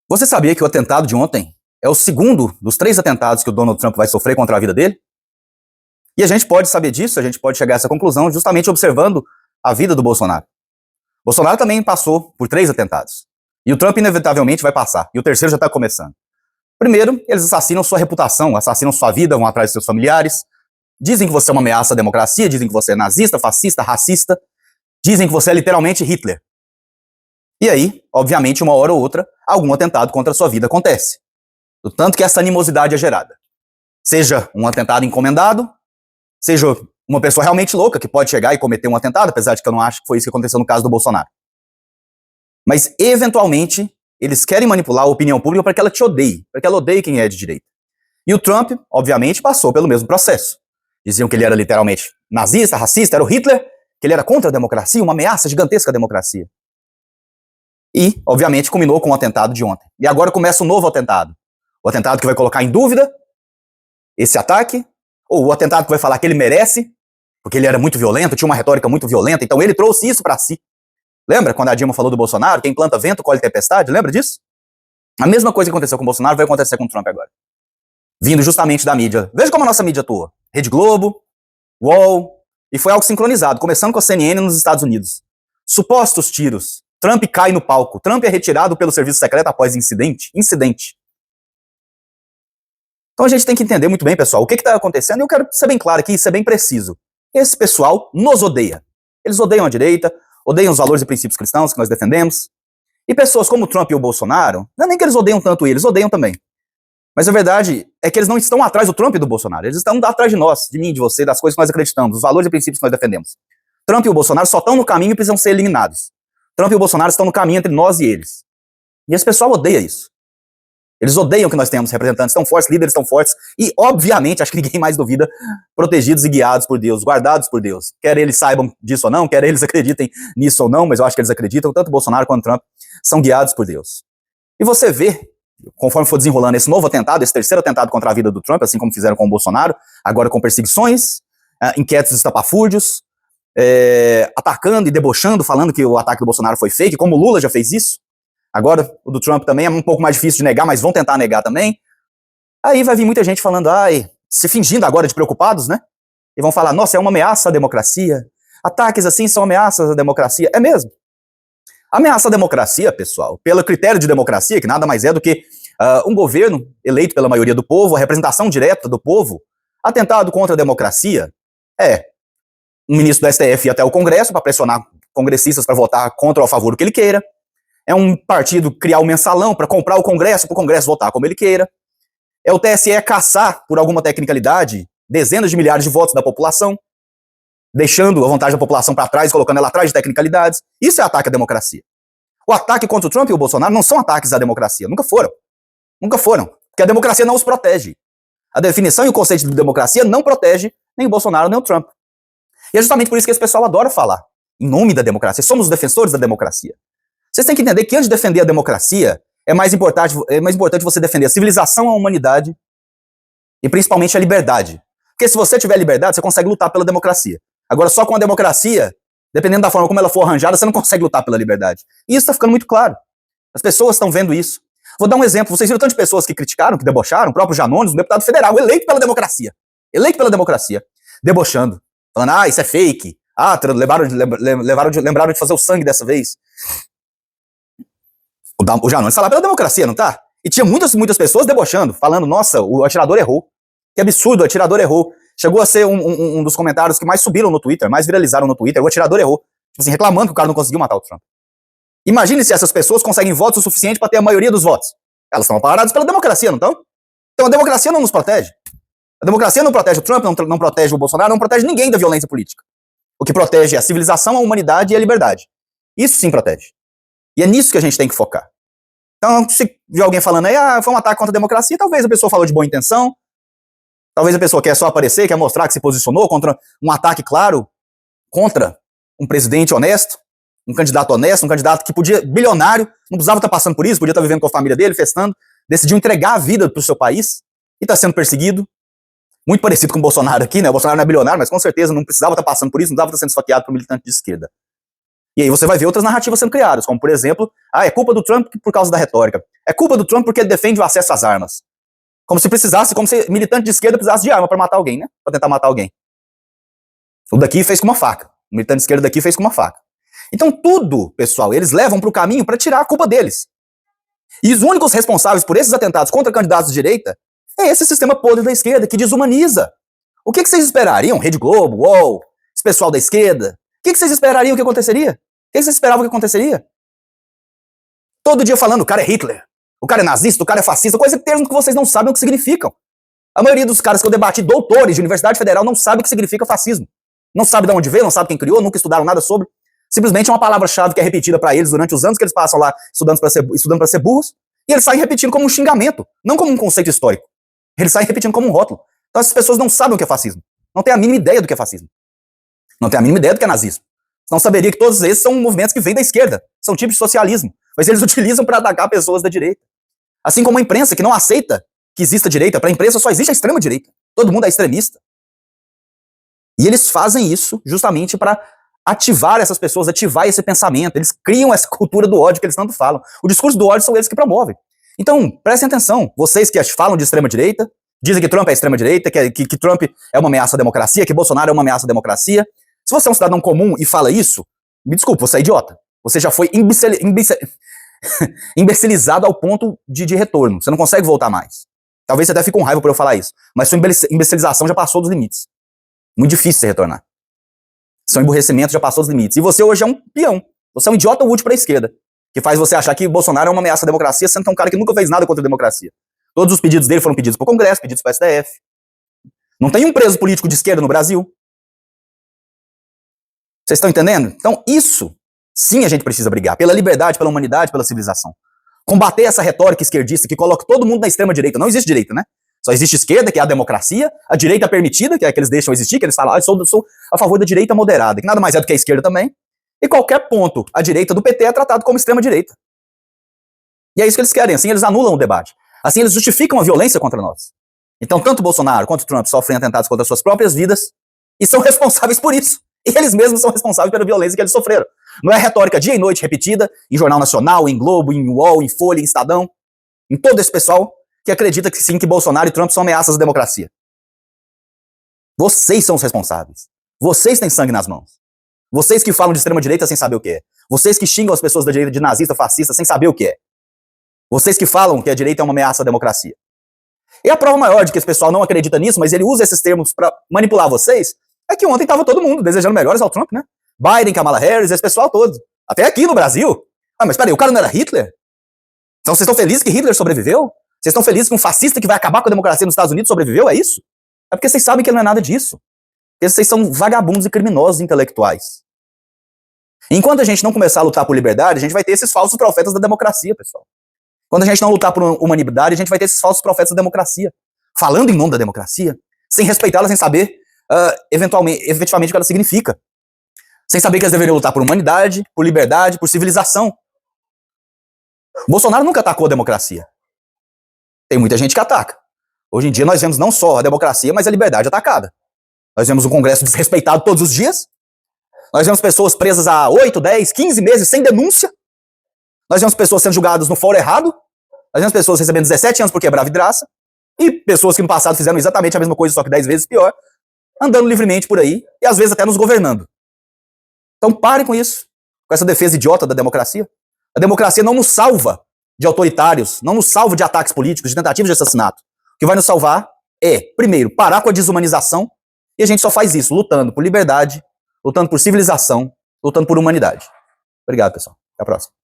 Você sabia que o atentado de ontem é o segundo dos 3 atentados que o Donald Trump vai sofrer contra a vida dele? E a gente pode saber disso, a gente pode chegar a essa conclusão justamente observando a vida do Bolsonaro. Bolsonaro também passou por 3 atentados. E o Trump inevitavelmente vai passar. E o terceiro já está começando. Primeiro, eles assassinam sua reputação, assassinam sua vida, vão atrás de seus familiares. Dizem que você é uma ameaça à democracia, dizem que você é nazista, fascista, racista. Dizem que você é literalmente Hitler. E aí, obviamente, uma hora ou outra, algum atentado contra a sua vida acontece. Do tanto que essa animosidade é gerada. Seja um atentado encomendado, seja uma pessoa realmente louca que pode chegar e cometer um atentado, apesar de que eu não acho que foi isso que aconteceu no caso do Bolsonaro. Mas, eventualmente, eles querem manipular a opinião pública para que ela te odeie, para que ela odeie quem é de direita. E o Trump, obviamente, passou pelo mesmo processo. Diziam que ele era literalmente nazista, racista, era o Hitler, que ele era contra a democracia, uma ameaça gigantesca à democracia. E, obviamente, culminou com o atentado de ontem. E agora começa um novo atentado. O atentado que vai colocar em dúvida esse ataque, ou o atentado que vai falar que ele merece, porque ele era muito violento, tinha uma retórica muito violenta, então ele trouxe isso para si. Lembra quando a Dilma falou do Bolsonaro? Quem planta vento colhe tempestade? Lembra disso? A mesma coisa que aconteceu com o Bolsonaro vai acontecer com o Trump agora. Vindo justamente da mídia. Veja como a nossa mídia atua. Rede Globo, UOL, e foi algo sincronizado, começando com a CNN nos Estados Unidos. Supostos tiros. Trump cai no palco. Trump é retirado pelo serviço secreto após incidente. Então a gente tem que entender muito bem, pessoal, o que está acontecendo, e eu quero ser bem claro aqui, ser bem preciso. Esse pessoal nos odeia. Eles odeiam a direita, odeiam os valores e princípios cristãos que nós defendemos. E pessoas como o Trump e o Bolsonaro, não é nem que eles odeiam tanto eles odeiam também. Mas a verdade é que eles não estão atrás do Trump e do Bolsonaro, eles estão atrás de nós, de mim, de você, das coisas que nós acreditamos, dos valores e princípios que nós defendemos. Trump e o Bolsonaro só estão no caminho e precisam ser eliminados. Trump e o Bolsonaro estão no caminho entre nós e eles. E esse pessoal odeia isso. Eles odeiam que nós tenhamos representantes tão fortes, líderes tão fortes, e, obviamente, acho que ninguém mais duvida, protegidos e guiados por Deus, guardados por Deus. Quer eles saibam disso ou não, quer eles acreditem nisso ou não, mas eu acho que eles acreditam, tanto Bolsonaro quanto Trump são guiados por Deus. E você vê, conforme for desenrolando esse novo atentado, esse terceiro atentado contra a vida do Trump, assim como fizeram com o Bolsonaro, agora com perseguições, inquéritos estapafúrdios, atacando e debochando, falando que o ataque do Bolsonaro foi fake, como o Lula já fez isso. Agora, o do Trump também é um pouco mais difícil de negar, mas vão tentar negar também. Aí vai vir muita gente falando, se fingindo agora de preocupados, né? E vão falar, nossa, é uma ameaça à democracia. Ataques assim são ameaças à democracia. É mesmo. Ameaça à democracia, pessoal, pelo critério de democracia, que nada mais é do que um governo eleito pela maioria do povo, a representação direta do povo, atentado contra a democracia, um ministro do STF ir até o Congresso para pressionar congressistas para votar contra ou a favor do que ele queira. É um partido criar um mensalão para comprar o Congresso, para o Congresso votar como ele queira. É o TSE caçar, por alguma tecnicalidade, dezenas de milhares de votos da população, deixando a vontade da população para trás, colocando ela atrás de tecnicalidades. Isso é ataque à democracia. O ataque contra o Trump e o Bolsonaro não são ataques à democracia. Nunca foram. Nunca foram. Porque a democracia não os protege. A definição e o conceito de democracia não protege nem o Bolsonaro nem o Trump. E é justamente por isso que esse pessoal adora falar em nome da democracia. Somos os defensores da democracia. Vocês têm que entender que antes de defender a democracia, é mais importante você defender a civilização, a humanidade e principalmente a liberdade. Porque se você tiver liberdade, você consegue lutar pela democracia. Agora, só com a democracia, dependendo da forma como ela for arranjada, você não consegue lutar pela liberdade. E isso está ficando muito claro. As pessoas estão vendo isso. Vou dar um exemplo. Vocês viram tantas pessoas que criticaram, que debocharam, o próprio Janones, um deputado federal, eleito pela democracia, debochando, falando, isso é fake, lembraram de fazer o sangue dessa vez. O Janones está lá pela democracia, não tá? E tinha muitas pessoas debochando, falando, nossa, o atirador errou. Que absurdo, o atirador errou. Chegou a ser um dos comentários que mais subiram no Twitter, mais viralizaram no Twitter, o atirador errou. Tipo assim, reclamando que o cara não conseguiu matar o Trump. Imagine se essas pessoas conseguem votos o suficiente para ter a maioria dos votos. Elas estão paradas pela democracia, não estão? Então a democracia não nos protege. A democracia não protege o Trump, não protege o Bolsonaro, não protege ninguém da violência política. O que protege é a civilização, a humanidade e a liberdade. Isso sim protege. E é nisso que a gente tem que focar. Então, se vier alguém falando aí, foi um ataque contra a democracia, talvez a pessoa falou de boa intenção, talvez a pessoa quer só aparecer, quer mostrar que se posicionou contra um ataque claro, contra um presidente honesto, um candidato honesto, um candidato que podia, bilionário, não precisava estar passando por isso, podia estar vivendo com a família dele, festando, decidiu entregar a vida para o seu país e está sendo perseguido. Muito parecido com o Bolsonaro aqui, né? O Bolsonaro não é bilionário, mas com certeza não precisava estar passando por isso, não precisava estar sendo esfaqueado por um militante de esquerda. E aí você vai ver outras narrativas sendo criadas, como por exemplo, é culpa do Trump por causa da retórica. É culpa do Trump porque ele defende o acesso às armas. Como se militante de esquerda precisasse de arma para matar alguém, né? Para tentar matar alguém. O daqui fez com uma faca. O militante de esquerda daqui fez com uma faca. Então tudo, pessoal, eles levam para o caminho para tirar a culpa deles. E os únicos responsáveis por esses atentados contra candidatos de direita é esse sistema podre da esquerda que desumaniza. O que vocês esperariam? Rede Globo, UOL, esse pessoal da esquerda? O que vocês esperariam que aconteceria? O que vocês esperavam que aconteceria? Todo dia falando, o cara é Hitler, o cara é nazista, o cara é fascista, coisa que termos que vocês não sabem o que significam. A maioria dos caras que eu debati, doutores de Universidade Federal, não sabe o que significa fascismo. Não sabe de onde veio, não sabe quem criou, nunca estudaram nada sobre. Simplesmente é uma palavra-chave que é repetida para eles durante os anos que eles passam lá estudando para ser burros, e eles saem repetindo como um xingamento, não como um conceito histórico. Eles saem repetindo como um rótulo. Então essas pessoas não sabem o que é fascismo. Não têm a mínima ideia do que é fascismo. Não têm a mínima ideia do que é nazismo. Não saberia que todos esses são movimentos que vêm da esquerda. São tipos de socialismo. Mas eles utilizam para atacar pessoas da direita. Assim como a imprensa, que não aceita que exista direita. Para a imprensa só existe a extrema direita. Todo mundo é extremista. E eles fazem isso justamente para ativar essas pessoas, ativar esse pensamento. Eles criam essa cultura do ódio que eles tanto falam. O discurso do ódio são eles que promovem. Então, prestem atenção. Vocês que falam de extrema direita, dizem que Trump é extrema direita, que Trump é uma ameaça à democracia, que Bolsonaro é uma ameaça à democracia. Se você é um cidadão comum e fala isso, me desculpe, você é idiota. Você já foi imbecilizado ao ponto de retorno. Você não consegue voltar mais. Talvez você até fique com raiva por eu falar isso. Mas sua imbecilização já passou dos limites. Muito difícil você retornar. Seu emburrecimento já passou dos limites. E você hoje é um peão. Você é um idiota útil para a esquerda. Que faz você achar que Bolsonaro é uma ameaça à democracia, sendo que é um cara que nunca fez nada contra a democracia. Todos os pedidos dele foram pedidos para o Congresso, pedidos para o STF. Não tem um preso político de esquerda no Brasil. Vocês estão entendendo? Então isso, sim, a gente precisa brigar. Pela liberdade, pela humanidade, pela civilização. Combater essa retórica esquerdista que coloca todo mundo na extrema direita. Não existe direita, né? Só existe esquerda, que é a democracia, a direita permitida, que é a que eles deixam existir, que eles falam, eu sou a favor da direita moderada, que nada mais é do que a esquerda também. E qualquer ponto, a direita do PT é tratado como extrema direita. E é isso que eles querem, assim eles anulam o debate. Assim eles justificam a violência contra nós. Então tanto Bolsonaro quanto Trump sofrem atentados contra suas próprias vidas e são responsáveis por isso. E eles mesmos são responsáveis pela violência que eles sofreram. Não é retórica dia e noite repetida, em Jornal Nacional, em Globo, em UOL, em Folha, em Estadão, em todo esse pessoal que acredita que sim, que Bolsonaro e Trump são ameaças à democracia. Vocês são os responsáveis. Vocês têm sangue nas mãos. Vocês que falam de extrema-direita sem saber o que é. Vocês que xingam as pessoas da direita de nazista, fascista, sem saber o que é. Vocês que falam que a direita é uma ameaça à democracia. E a prova maior de que esse pessoal não acredita nisso, mas ele usa esses termos para manipular vocês, é que ontem estava todo mundo desejando melhores ao Trump, né? Biden, Kamala Harris, esse pessoal todo. Até aqui no Brasil. Ah, mas peraí, o cara não era Hitler? Então vocês estão felizes que Hitler sobreviveu? Vocês estão felizes que um fascista que vai acabar com a democracia nos Estados Unidos sobreviveu? É isso? É porque vocês sabem que ele não é nada disso. Porque vocês são vagabundos e criminosos intelectuais. Enquanto a gente não começar a lutar por liberdade, a gente vai ter esses falsos profetas da democracia, pessoal. Quando a gente não lutar por humanidade, a gente vai ter esses falsos profetas da democracia. Falando em nome da democracia, sem respeitá-la, sem saber efetivamente o que ela significa. Sem saber que eles deveriam lutar por humanidade, por liberdade, por civilização. Bolsonaro nunca atacou a democracia. Tem muita gente que ataca. Hoje em dia nós vemos não só a democracia, mas a liberdade atacada. Nós vemos um Congresso desrespeitado todos os dias. Nós vemos pessoas presas há 8, 10, 15 meses sem denúncia. Nós vemos pessoas sendo julgadas no fórum errado. Nós vemos pessoas recebendo 17 anos por quebrar vidraça. E pessoas que no passado fizeram exatamente a mesma coisa, só que 10 vezes pior, andando livremente por aí, e às vezes até nos governando. Então parem com isso, com essa defesa idiota da democracia. A democracia não nos salva de autoritários, não nos salva de ataques políticos, de tentativas de assassinato. O que vai nos salvar é, primeiro, parar com a desumanização, e a gente só faz isso lutando por liberdade, lutando por civilização, lutando por humanidade. Obrigado, pessoal. Até a próxima.